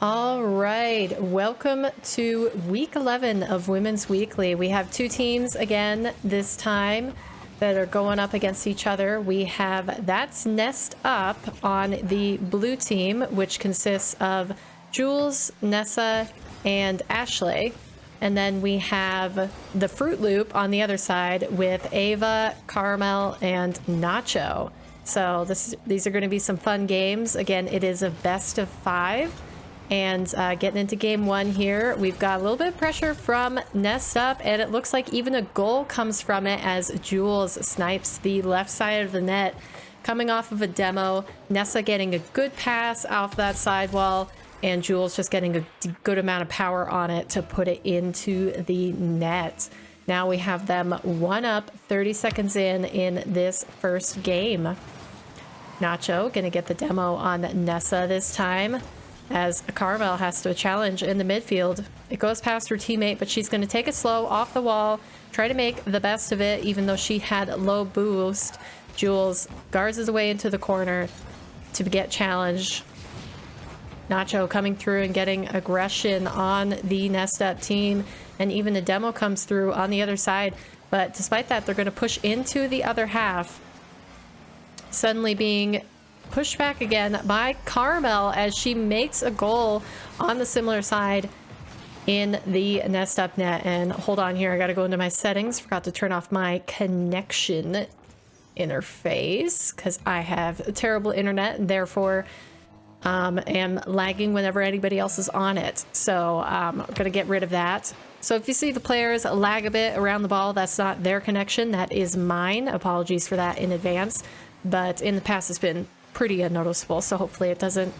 All right, welcome to week 11 of Women's Weekly. We have two teams again this time that are going up against each other. We have That's Nessed Up on the blue team, which consists of Jules, Nessa, and Ashleigh. And then we have the Fruit Loop on the other side with Aiva, Karamel, and Nacho. So these are going to be some fun games. Again, it is a best of 5. And getting into game 1 here, we've got a little bit of pressure from Nessed Up, and it looks like even a goal comes from it as Jules snipes the left side of the net. Coming off of a demo, Nessa getting a good pass off that sidewall, and Jules just getting a good amount of power on it to put it into the net. Now we have them 1 up 30 seconds in this first game. Nacho gonna get the demo on Nessa this time, as Karamel has to challenge in the midfield. It goes past her teammate, but she's going to take it slow off the wall, try to make the best of it, even though she had low boost. Jules guards his way into the corner to get challenged. Nacho coming through and getting aggression on the Nessed Up team, and even a demo comes through on the other side. But despite that, they're going to push into the other half, suddenly being pushed back again by Karamel as she makes a goal on the similar side in the Nessed Up net. And hold on here, I gotta go into my settings. Forgot to turn off my connection interface because I have a terrible internet and therefore am lagging whenever anybody else is on it. So I'm gonna get rid of that. So if you see the players lag a bit around the ball, that's not their connection, that is mine. Apologies for that in advance, but in the past it's been pretty unnoticeable, so hopefully it doesn't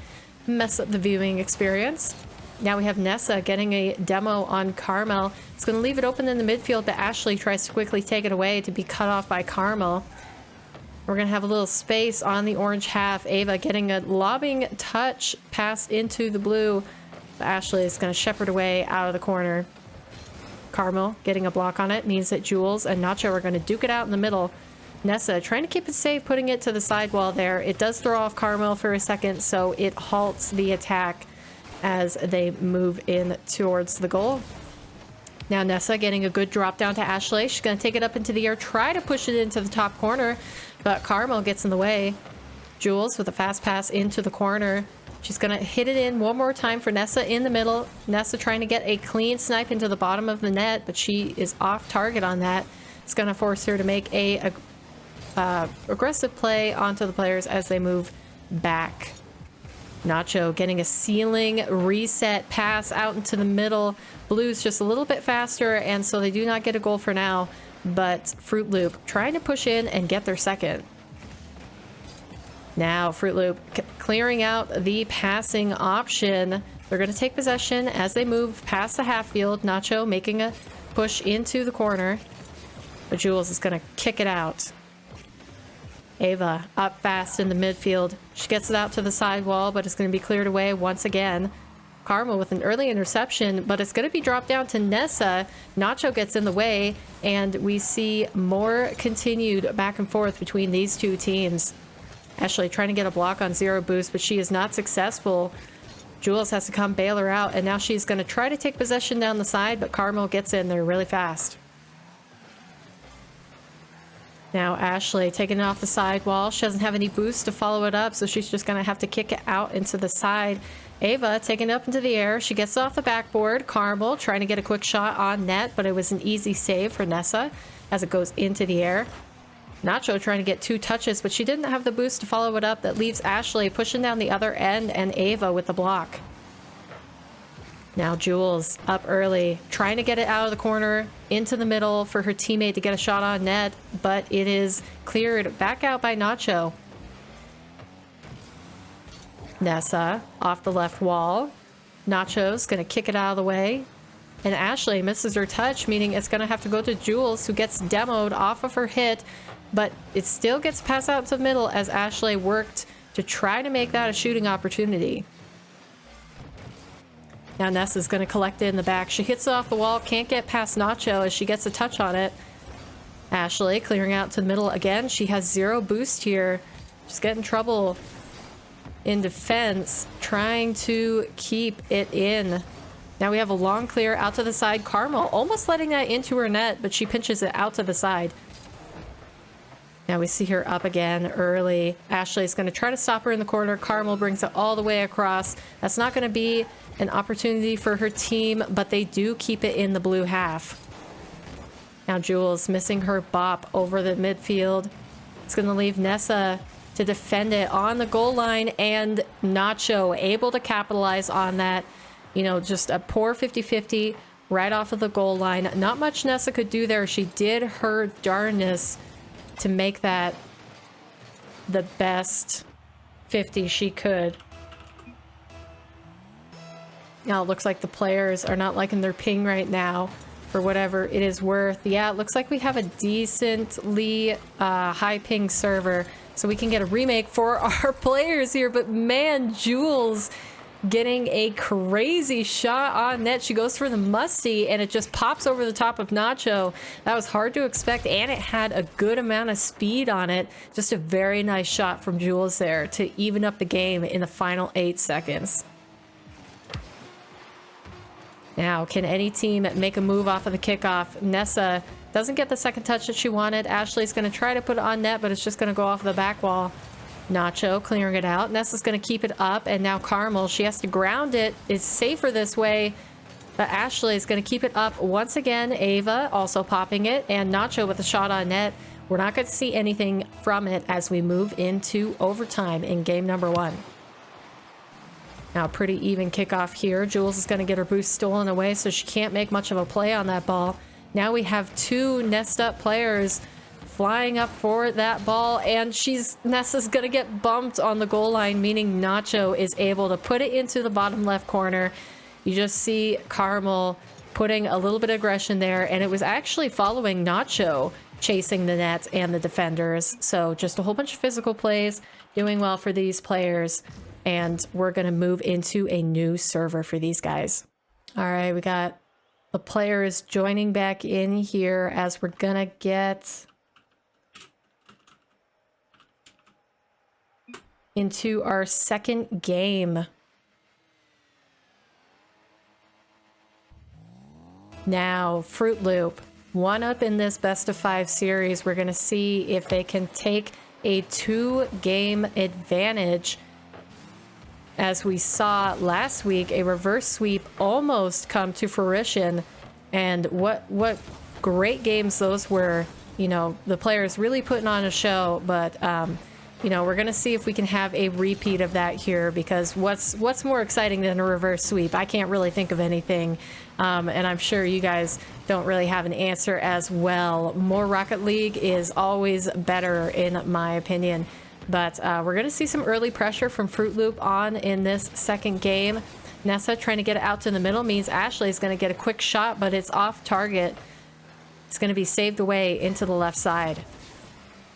mess up the viewing experience. Now we have Nessa getting a demo on Karamel. It's going to leave it open in the midfield, but Ashleigh tries to quickly take it away to be cut off by Karamel. We're going to have a little space on the orange half. Aiva getting a lobbing touch pass into the blue. Ashleigh is going to shepherd away out of the corner. Karamel getting a block on it means that Jules and Nacho are going to duke it out in the middle. Nessa trying to keep it safe, putting it to the sidewall there. It does throw off Karamel for a second, so it halts the attack as they move in towards the goal. Now Nessa getting a good drop down to Ashleigh. She's going to take it up into the air, try to push it into the top corner, but Karamel gets in the way. Jules with a fast pass into the corner. She's going to hit it in one more time for Nessa in the middle. Nessa trying to get a clean snipe into the bottom of the net, but she is off target on that. It's going to force her to make a aggressive play onto the players as they move back. Nacho getting a ceiling reset pass out into the middle. Blue's just a little bit faster, and so they do not get a goal for now, but Fruit Loop trying to push in and get their second. Now Fruit Loop clearing out the passing option. They're going to take possession as they move past the half field. Nacho making a push into the corner, but Jules is going to kick it out. Aiva up fast in the midfield. She gets it out to the sidewall, but it's going to be cleared away once again. Karamel with an early interception, but it's going to be dropped down to Nessa. Nacho gets in the way, and we see more continued back and forth between these two teams. Ashleigh trying to get a block on zero boost, but she is not successful. Jules has to come bail her out, and now she's going to try to take possession down the side, but Karamel gets in there really fast. Now Ashleigh taking it off the sidewall. She doesn't have any boost to follow it up, so she's just going to have to kick it out into the side. Aiva taking it up into the air. She gets it off the backboard. Karamel trying to get a quick shot on net, but it was an easy save for Nessa as it goes into the air. Nacho trying to get 2 touches, but she didn't have the boost to follow it up. That leaves Ashleigh pushing down the other end and Aiva with the block. Now Jules up early, trying to get it out of the corner into the middle for her teammate to get a shot on net, but it is cleared back out by Nacho. Nessa off the left wall. Nacho's going to kick it out of the way, and Ashleigh misses her touch, meaning it's going to have to go to Jules, who gets demoed off of her hit, but it still gets passed out to the middle as Ashleigh worked to try to make that a shooting opportunity. Now Nessa's going to collect it in the back. She hits it off the wall, can't get past Nacho as she gets a touch on it. Ashleigh clearing out to the middle again. She has 0 boost here. She's getting in trouble. in defense, trying to keep it in. Now we have a long clear out to the side. Karamel almost letting that into her net, but she pinches it out to the side. Now we see her up again early. Ashleigh's going to try to stop her in the corner. Karamel brings it all the way across. That's not going to be an opportunity for her team, but they do keep it in the blue half. Now Jules missing her bop over the midfield. It's going to leave Nessa to defend it on the goal line, and Nacho able to capitalize on that. You know, just a poor 50-50 right off of the goal line. Not much Nessa could do there. She did her darndest to make that the best 50 she could. Now it looks like the players are not liking their ping right now, for whatever it is worth. Yeah, it looks like we have a decently high ping server, so we can get a remake for our players here. But man, Jules getting a crazy shot on net. She goes for the musty, and it just pops over the top of Nacho. That was hard to expect, and it had a good amount of speed on it. Just a very nice shot from Jules there to even up the game in the final 8 seconds. Now, can any team make a move off of the kickoff? Nessa doesn't get the second touch that she wanted. Ashleigh's going to try to put it on net, but it's just going to go off the back wall. Nacho clearing it out. Nessa's going to keep it up, and now Karamel, she has to ground it. It's safer this way, but Ashleigh is going to keep it up once again. Aiva also popping it, and Nacho with a shot on net. We're not going to see anything from it as we move into overtime in game number 1. Now, pretty even kickoff here. Jules is going to get her boost stolen away, so she can't make much of a play on that ball. Now we have 2 Nessed Up players flying up for that ball, and Nessa's going to get bumped on the goal line, meaning Nacho is able to put it into the bottom left corner. You just see Karamel putting a little bit of aggression there, and it was actually following Nacho chasing the net and the defenders. So just a whole bunch of physical plays, doing well for these players. And we're going to move into a new server for these guys. All right, we got the players joining back in here as we're going to get into our second game. Now, Fruit Loop, 1-up in this best of 5 series. We're going to see if they can take a 2-game advantage. As we saw last week, a reverse sweep almost come to fruition. And what great games those were. You know, the players really putting on a show, but you know, we're going to see if we can have a repeat of that here, because what's more exciting than a reverse sweep? I can't really think of anything, and I'm sure you guys don't really have an answer as well. More Rocket League is always better, in my opinion. But we're going to see some early pressure from Fruit Loop on in this second game. Nessa trying to get it out to the middle means Ashleigh is going to get a quick shot, but it's off target. It's going to be saved away into the left side.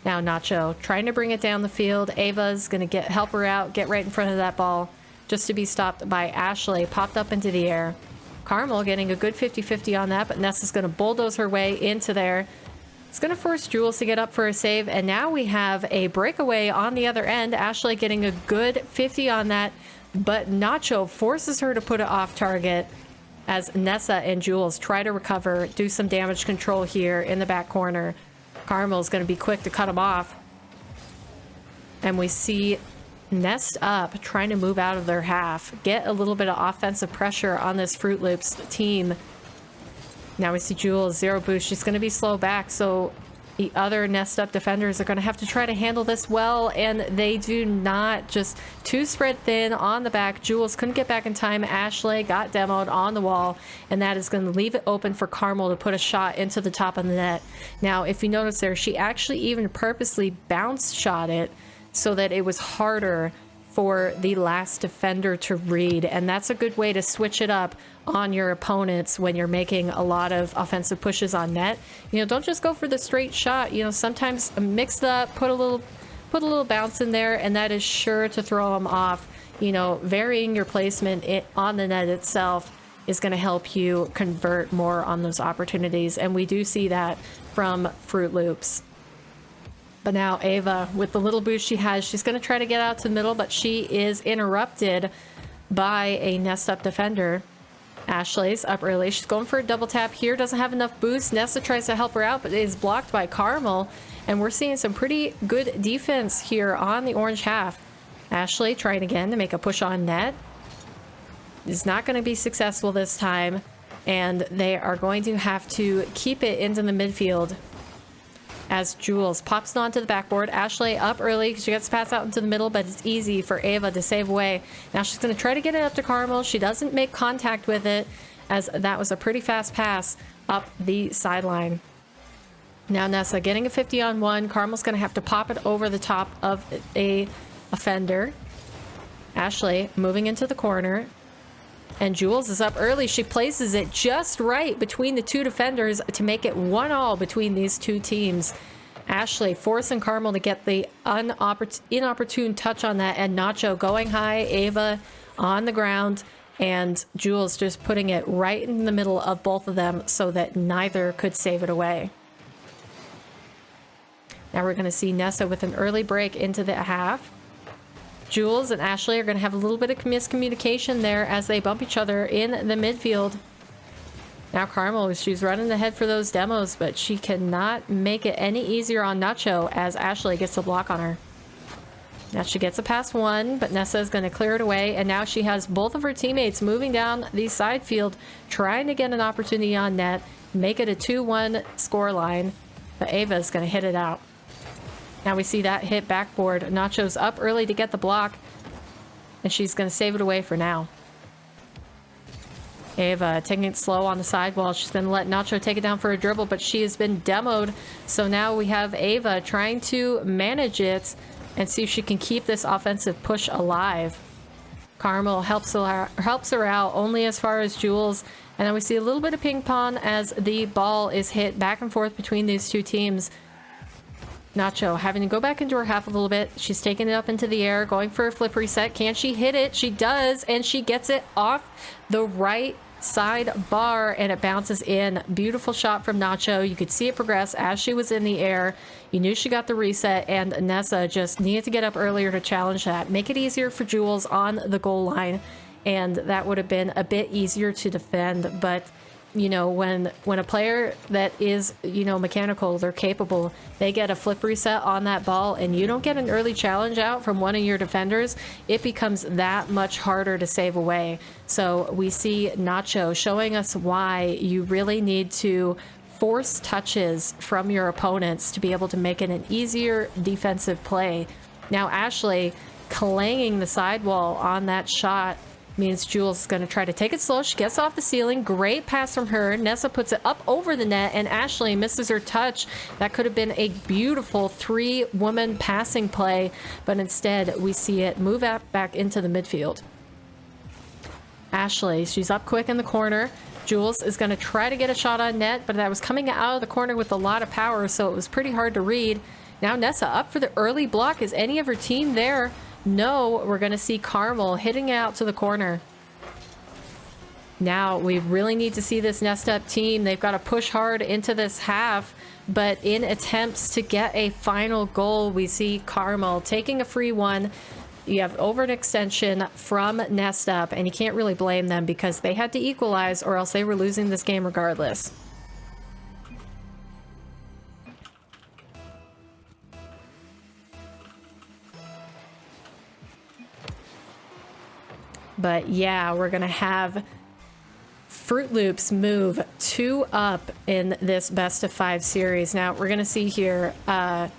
Now Nacho trying to bring it down the field. Aiva's going to help her out, get right in front of that ball, just to be stopped by Ashleigh. Popped up into the air. Karamel getting a good 50-50 on that, but Nessa's going to bulldoze her way into there. It's going to force Jules to get up for a save, and now we have a breakaway on the other end. Ashleigh getting a good 50 on that, but Nacho forces her to put it off target as Nessa and Jules try to recover, do some damage control here in the back corner. Karamel's going to be quick to cut him off. And we see Nessed Up trying to move out of their half, get a little bit of offensive pressure on this Fruit Loops team. Now we see Jules, 0 boost. She's going to be slow back, so the other Nessed Up defenders are going to have to try to handle this well, and they do not. Just 2 spread thin on the back. Jules couldn't get back in time. Ashleigh got demoed on the wall, and that is going to leave it open for Karamel to put a shot into the top of the net. Now, if you notice there, she actually even purposely bounce shot it so that it was harder for the last defender to read, and that's a good way to switch it up on your opponents when you're making a lot of offensive pushes on net. You know, don't just go for the straight shot. You know, sometimes mix it up, put a little bounce in there, and that is sure to throw them off. You know, varying your placement on the net itself is going to help you convert more on those opportunities, and we do see that from Fruit Loops. But now Aiva, with the little boost she has, she's going to try to get out to the middle, but she is interrupted by a Nessed Up defender. Ashleigh's up early. She's going for a double tap here. Doesn't have enough boost. Nessa tries to help her out, but is blocked by Karamel. And we're seeing some pretty good defense here on the orange half. Ashleigh trying again to make a push on net. Is not going to be successful this time. And they are going to have to keep it into the midfield as Jules pops it onto the backboard. Ashleigh up early. She gets passed out into the middle, but it's easy for Aiva to save away. Now she's going to try to get it up to Karamel. She doesn't make contact with it, as that was a pretty fast pass up the sideline. Now Nessa getting a 50-on-1. Karamel's going to have to pop it over the top of a offender. Ashleigh moving into the corner. And Jules is up early. She places it just right between the two defenders to make it 1-1 between these two teams. Ashleigh forcing Karamel to get the inopportune touch on that, and Nacho going high, Aiva on the ground, and Jules just putting it right in the middle of both of them so that neither could save it away. Now we're going to see Nessa with an early break into the half. Jules and Ashleigh are going to have a little bit of miscommunication there as they bump each other in the midfield. Now Karamel, she's running ahead for those demos, but she cannot make it any easier on Nacho as Ashleigh gets a block on her. Now she gets a pass one, but Nessa is going to clear it away, and now she has both of her teammates moving down the side field, trying to get an opportunity on net, make it a 2-1 scoreline, but Aiva is going to hit it out. Now we see that hit backboard. Nacho's up early to get the block, and she's going to save it away for now. Aiva taking it slow on the sidewall. She's going to let Nacho take it down for a dribble, but she has been demoed. So now we have Aiva trying to manage it and see if she can keep this offensive push alive. Karamel helps her out only as far as Jules. And then we see a little bit of ping pong as the ball is hit back and forth between these two teams. Nacho having to go back into her half a little bit. She's taking it up into the air, going for a flip reset. Can she hit it? She does, and she gets it off the right side bar, and it bounces in. Beautiful shot from Nacho. You could see it progress as she was in the air. You knew she got the reset, and Nessa just needed to get up earlier to challenge that. Make it easier for Jules on the goal line, and that would have been a bit easier to defend, but you know, when a player that is, you know, mechanical, they're capable, they get a flip reset on that ball and you don't get an early challenge out from one of your defenders, it becomes that much harder to save away. So we see Nacho showing us why you really need to force touches from your opponents to be able to make it an easier defensive play. Now Ashleigh clanging the sidewall on that shot means Jules is going to try to take it slow. She gets off the ceiling. Great pass from her. Nessa puts it up over the net, and Ashleigh misses her touch. That could have been a beautiful three-woman passing play, but instead we see it move back into the midfield. Ashleigh, she's up quick in the corner. Jules is going to try to get a shot on net, but that was coming out of the corner with a lot of power, so it was pretty hard to read. Now Nessa up for the early block. Is any of her team there? No, we're going to see Karamel hitting out to the corner. Now we really need to see this Nessed Up team. They've got to push hard into this half, but in attempts to get a final goal, we see Karamel taking a free one. You have over an extension from Nessed Up, and you can't really blame them because they had to equalize or else they were losing this game regardless. But yeah, we're going to have Fruit Loops move 2 up in this best of 5 series. Now we're going to see here, at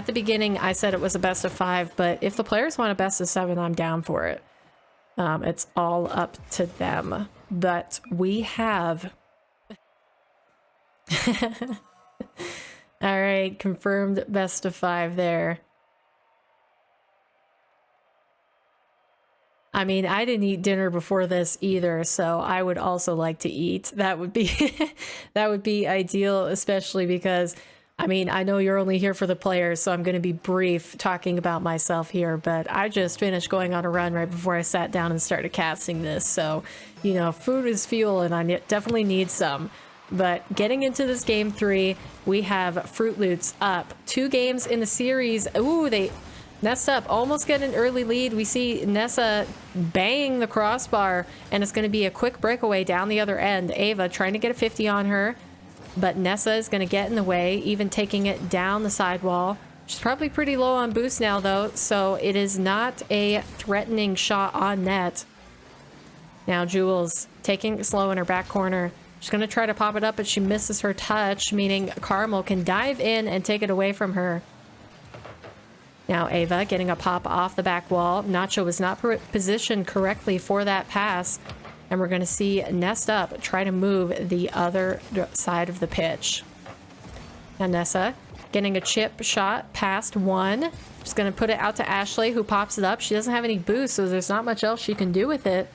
the beginning I said it was a best of 5, but if the players want a best of 7, I'm down for it. It's all up to them. But we have... All right, confirmed best of 5 there. I mean, I didn't eat dinner before this either, so I would also like to eat. That would be that would be ideal, especially because, I mean, I know you're only here for the players, so I'm going to be brief talking about myself here, but I just finished going on a run right before I sat down and started casting this, so, you know, food is fuel, and I definitely need some. But getting into this game 3, we have Fruit Loops up 2 games in the series. Ooh, they Nessed Up almost get an early lead. We see Nessa bang the crossbar, and it's going to be a quick breakaway down the other end. Aiva trying to get a 50 on her, but Nessa is going to get in the way, even taking it down the sidewall. She's probably pretty low on boost now, though, so it is not a threatening shot on net. Now Jules taking it slow in her back corner. She's going to try to pop it up, but she misses her touch, meaning Karamel can dive in and take it away from her. Now Aiva getting a pop off the back wall. Nacho was not positioned correctly for that pass. And we're going to see Nessed Up try to move the other side of the pitch. Now Nessa getting a chip shot past 1. Just going to put it out to Ashleigh, who pops it up. She doesn't have any boost, so there's not much else she can do with it.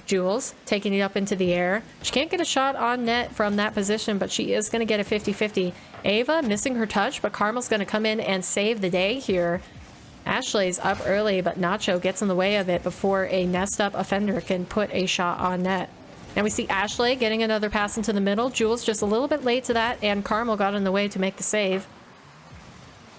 Jules taking it up into the air. She can't get a shot on net from that position, but she is going to get a 50-50. Aiva missing her touch, but Karamel's going to come in and save the day here. Ashleigh's up early, but Nacho gets in the way of it before a Nessed Up offender can put a shot on net. And we see Ashleigh getting another pass into the middle. Jules just a little bit late to that, and Karamel got in the way to make the save.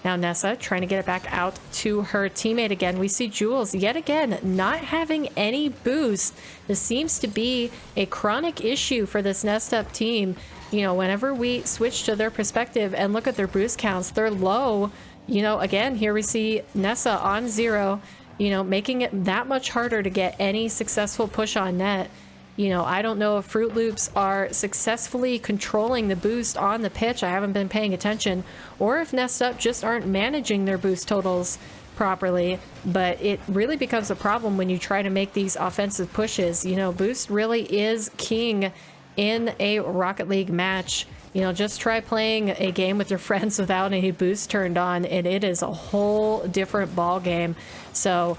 Now Nessa trying to get it back out to her teammate again. We see Jules yet again not having any boost. This seems to be a chronic issue for this Nessed Up team. You know, whenever we switch to their perspective and look at their boost counts, they're low. You know, again, here we see Nessa on 0, you know, making it that much harder to get any successful push on net. You know, I don't know if Fruit Loops are successfully controlling the boost on the pitch. I haven't been paying attention. Or if Nessed Up just aren't managing their boost totals properly. But it really becomes a problem when you try to make these offensive pushes. You know, boost really is king in a Rocket League match. You know, just try playing a game with your friends without any boost turned on, and it is a whole different ball game. So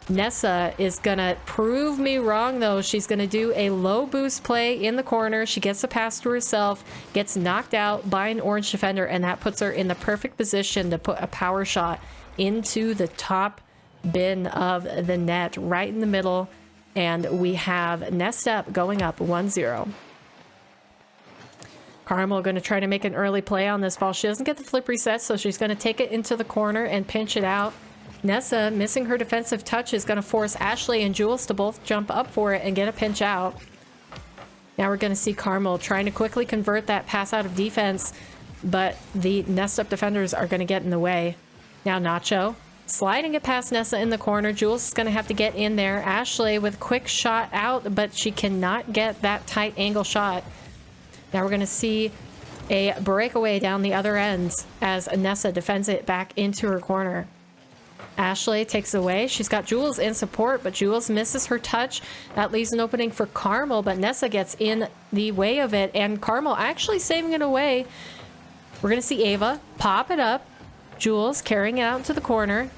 Nessa is gonna prove me wrong, though. She's gonna do a low boost play in the corner. She gets a pass to herself, gets knocked out by an orange defender, and that puts her in the perfect position to put a power shot into the top bin of the net, right in the middle. And we have Nessed Up going up 1-0. Karamel going to try to make an early play on this ball. She doesn't get the flip reset, so she's going to take it into the corner and pinch it out. Nessa, missing her defensive touch, is going to force Ashleigh and Jules to both jump up for it and get a pinch out. Now we're going to see Karamel trying to quickly convert that pass out of defense, but the Nessed Up defenders are going to get in the way. Now Nacho sliding it past Nessa in the corner. Jules is going to have to get in there. Ashleigh with a quick shot out, but she cannot get that tight angle shot. Now we're going to see a breakaway down the other end as Nessa defends it back into her corner. Ashleigh takes away. She's got Jules in support, but Jules misses her touch. That leaves an opening for Karamel, but Nessa gets in the way of it, and Karamel actually saving it away. We're going to see Aiva pop it up. Jules carrying it out into the corner,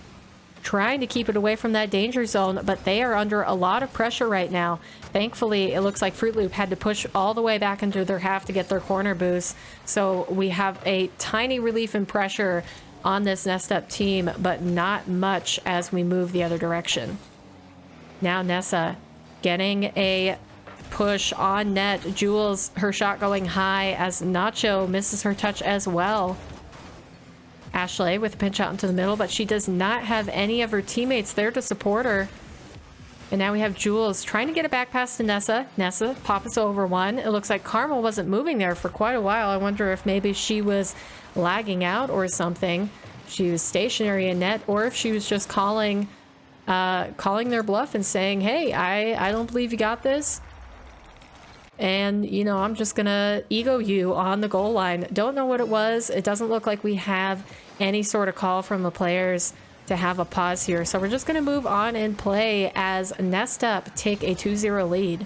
trying to keep it away from that danger zone, but they are under a lot of pressure right now. Thankfully, it looks like Fruit Loop had to push all the way back into their half to get their corner boost. So we have a tiny relief in pressure on this Nessed Up team, but not much as we move the other direction. Now Nessa getting a push on net. Jules, her shot going high as Nacho misses her touch as well. Ashleigh with a pinch out into the middle, but she does not have any of her teammates there to support her. And now we have Jules trying to get it back past to Nessa. Nessa pops over one. It looks like Karamel wasn't moving there for quite a while. I wonder if maybe she was lagging out or something. She was stationary in net, or if she was just calling their bluff and saying, hey, I don't believe you got this. And, you know, I'm just gonna ego you on the goal line. Don't know what it was. It doesn't look like we have any sort of call from the players to have a pause here. So we're just gonna move on and play as Nessed Up take a 2-0 lead.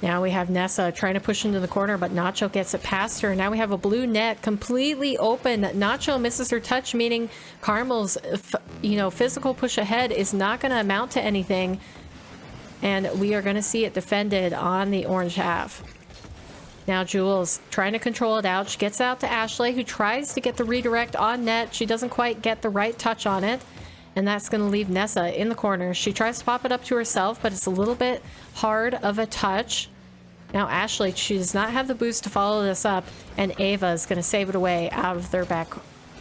Now we have Nessa trying to push into the corner, but Nacho gets it past her. Now we have a blue net completely open. Nacho misses her touch, meaning Karamel's, physical push ahead is not going to amount to anything. And we are going to see it defended on the orange half. Now Jules trying to control it out. She gets out to Ashleigh, who tries to get the redirect on net. She doesn't quite get the right touch on it. And that's going to leave Nessa in the corner. She tries to pop it up to herself, but it's a little bit hard of a touch. Now Ashleigh, she does not have the boost to follow this up, and Aiva is going to save it away out of their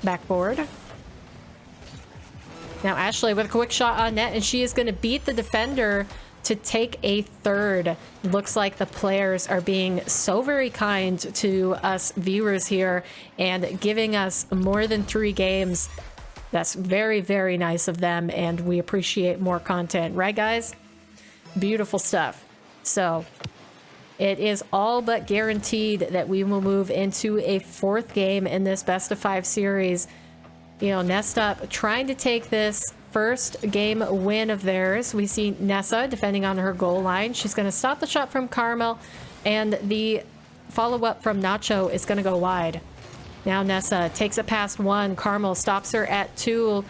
backboard. Now Ashleigh with a quick shot on net, and she is going to beat the defender to take a third. Looks like the players are being so very kind to us viewers here and giving us more than 3 games. That's very, very nice of them, and we appreciate more content. Right, guys? Beautiful stuff. So it is all but guaranteed that we will move into a 4th game in this best of 5 series. You know, Nessed Up trying to take this first game win of theirs. We see Nessa defending on her goal line. She's going to stop the shot from Karamel, and the follow-up from Nacho is going to go wide. Now Nessa takes it past 1. Karamel stops her at 2.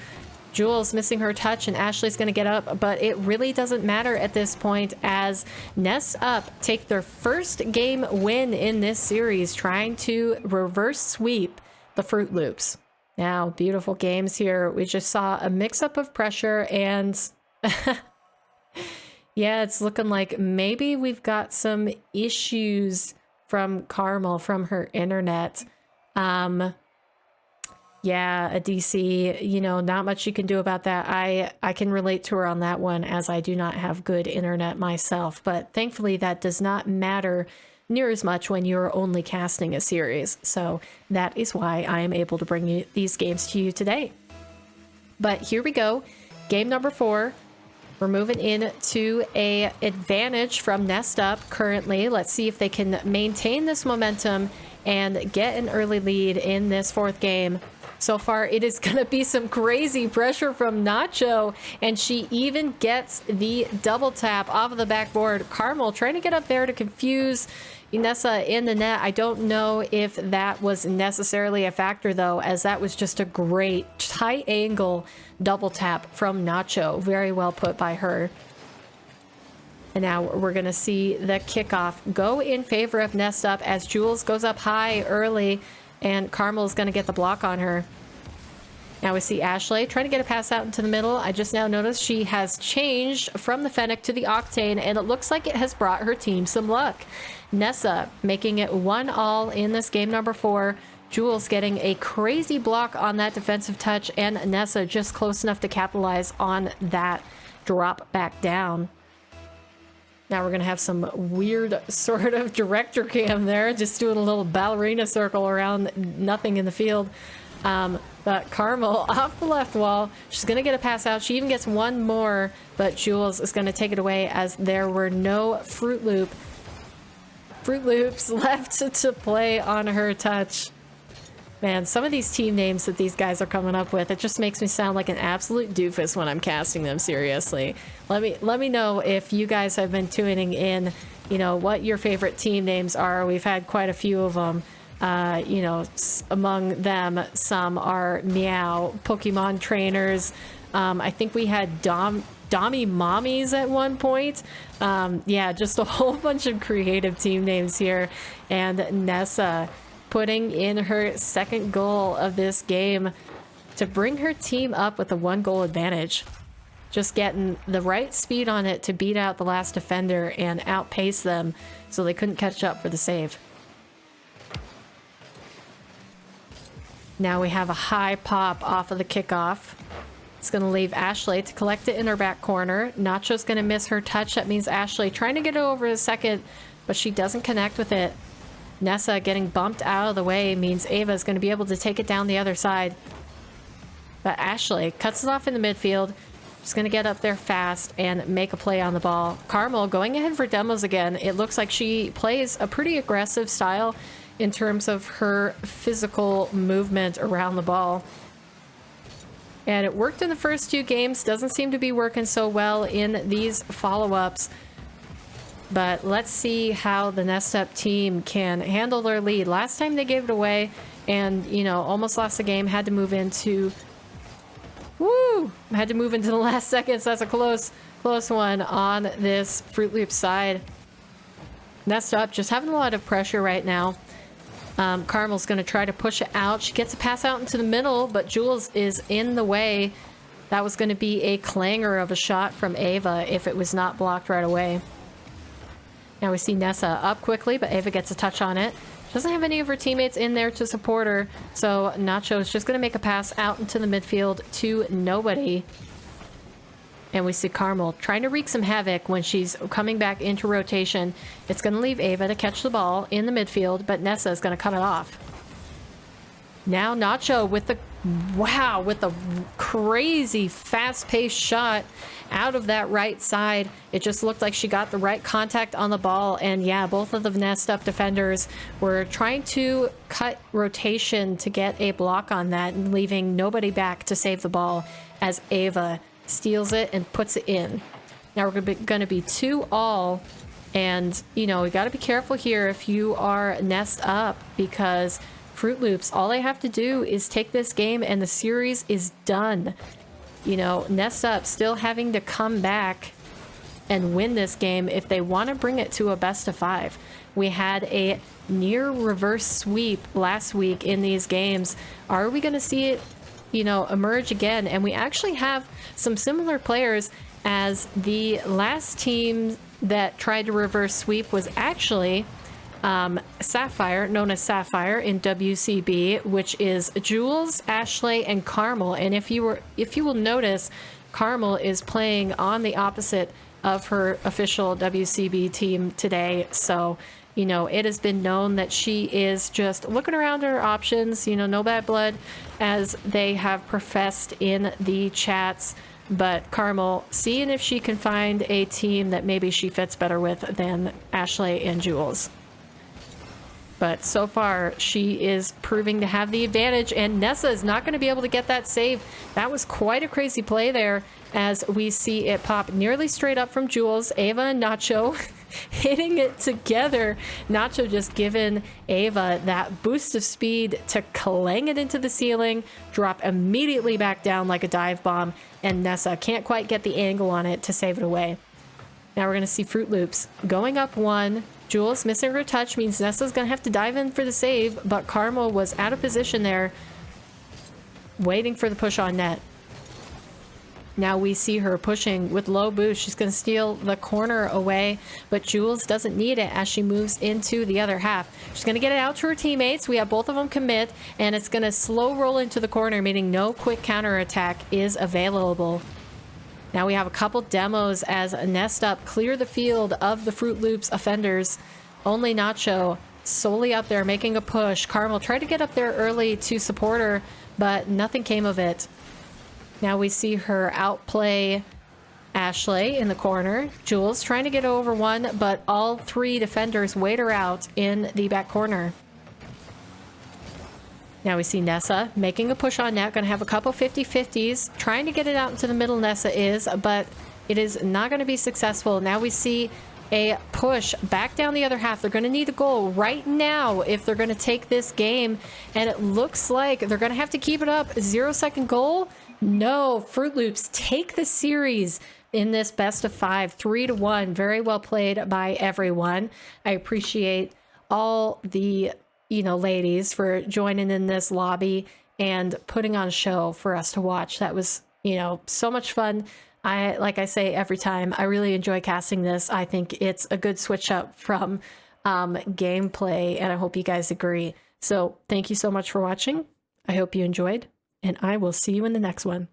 Jules missing her touch, and Ashleigh's going to get up, but it really doesn't matter at this point as Nessed Up take their first game win in this series, trying to reverse sweep the Fruit Loops. Now, beautiful games here. We just saw a mix-up of pressure, and yeah, it's looking like maybe we've got some issues from Karamel from her internet. Yeah, a DC, you know, not much you can do about that. I can relate to her on that one, as I do not have good internet myself, but thankfully that does not matter near as much when you're only casting a series. So that is why I am able to bring you these games to you today. But here we go. Game number 4. We're moving into a advantage from Nessed Up currently. Let's see if they can maintain this momentum and get an early lead in this 4th game. So far, it is going to be some crazy pressure from Nacho, and she even gets the double tap off of the backboard. Karamel trying to get up there to confuse Nessa in the net. I don't know if that was necessarily a factor, though, as that was just a great tight angle double tap from Nacho. Very well put by her. And now we're going to see the kickoff go in favor of Nessed Up as Jules goes up high early, and Karamel is going to get the block on her. Now we see Ashleigh trying to get a pass out into the middle. I just now noticed she has changed from the Fennec to the Octane, and it looks like it has brought her team some luck. Nessa making it 1-all in this game number 4. Jules getting a crazy block on that defensive touch, and Nessa just close enough to capitalize on that drop back down. Now we're going to have some weird sort of director cam there, just doing a little ballerina circle around nothing in the field. But Karamel off the left wall, she's going to get a pass out. She even gets one more, but Jules is going to take it away as there were no Fruit Loops left to play on her touch. Man, some of these team names that these guys are coming up with, it just makes me sound like an absolute doofus when I'm casting them, seriously. Let me know if you guys have been tuning in, you know, what your favorite team names are. We've had quite a few of them. You know, among them, some are Meow, Pokemon trainers. I think we had Dommy Mommies at one point. Yeah, just a whole bunch of creative team names here. And Nessa putting in her 2nd goal of this game to bring her team up with a 1-goal advantage. Just getting the right speed on it to beat out the last defender and outpace them so they couldn't catch up for the save. Now we have a high pop off of the kickoff. It's going to leave Ashleigh to collect it in her back corner. Nacho's going to miss her touch. That means Ashleigh trying to get it over a second, but she doesn't connect with it. Nessa getting bumped out of the way means Aiva is going to be able to take it down the other side. But Ashleigh cuts it off in the midfield. She's going to get up there fast and make a play on the ball. Karamel going ahead for demos again. It looks like she plays a pretty aggressive style in terms of her physical movement around the ball. And it worked in the first 2 games. Doesn't seem to be working so well in these follow-ups. But let's see how the Nessed Up team can handle their lead. Last time they gave it away and, you know, almost lost the game. Had to move into... Had to move into the last seconds. That's a close one on this Fruit Loop side. Nessed Up just having a lot of pressure right now. Karamel's going to try to push it out. She gets a pass out into the middle, but Jules is in the way. That was going to be a clanger of a shot from Aiva if it was not blocked right away. Now we see Nessa up quickly, but Aiva gets a touch on it. Doesn't have any of her teammates in there to support her, so Nacho is just going to make a pass out into the midfield to nobody. And we see Karamel trying to wreak some havoc when she's coming back into rotation. It's going to leave Aiva to catch the ball in the midfield, but Nessa is going to cut it off. Now Nacho with the, wow, with the crazy fast-paced shot out of that right side. It just looked like she got the right contact on the ball. And yeah, both of the Nessed Up defenders were trying to cut rotation to get a block on that and leaving nobody back to save the ball as Aiva steals it and puts it in. Now we're going to be 2-all. And, you know, we got to be careful here if you are Nessed Up, because Fruit Loops, all they have to do is take this game and the series is done. You know, Nessed Up still having to come back and win this game if they want to bring it to a best of 5. We had a near reverse sweep last week in these games. Are we going to see it, you know, emerge again? And we actually have some similar players, as the last team that tried to reverse sweep was actually Sapphire, known as Sapphire in WCB, which is Jules, Ashleigh, and Karamel. And if you will notice, Karamel is playing on the opposite of her official WCB team today. So, you know, it has been known that she is just looking around her options, you know, no bad blood, as they have professed in the chats. But Karamel, seeing if she can find a team that maybe she fits better with than Ashleigh and Jules. But so far, she is proving to have the advantage, and Nessa is not going to be able to get that save. That was quite a crazy play there, as we see it pop nearly straight up from Jules. Aiva and Nacho hitting it together. Nacho just giving Aiva that boost of speed to clang it into the ceiling, drop immediately back down like a dive bomb, and Nessa can't quite get the angle on it to save it away. Now we're going to see Fruit Loops going up 1. Jules missing her touch means Nessa's going to have to dive in for the save, but Karamel was out of position there, waiting for the push on net. Now we see her pushing with low boost. She's going to steal the corner away, but Jules doesn't need it as she moves into the other half. She's going to get it out to her teammates. We have both of them commit, and it's going to slow roll into the corner, meaning no quick counterattack is available. Now we have a couple demos as Nessed Up clear the field of the Fruit Loops offenders. Only Nacho solely up there making a push. Karamel tried to get up there early to support her, but nothing came of it. Now we see her outplay Ashleigh in the corner. Jules trying to get over one, but all 3 defenders wait her out in the back corner. Now we see Nessa making a push on net, going to have a couple 50-50s, trying to get it out into the middle. Nessa is, but it is not going to be successful. Now we see a push back down the other half. They're going to need a goal right now if they're going to take this game, and it looks like they're going to have to keep it up. 0-second goal. No, Fruit Loops take the series in this best of 5, 3-1. Very well played by everyone. I appreciate all the, you know, ladies for joining in this lobby and putting on a show for us to watch. That was, you know, so much fun. Like I say every time, I really enjoy casting this. I think it's a good switch up from gameplay, and I hope you guys agree. So thank you so much for watching. I hope you enjoyed, and I will see you in the next one.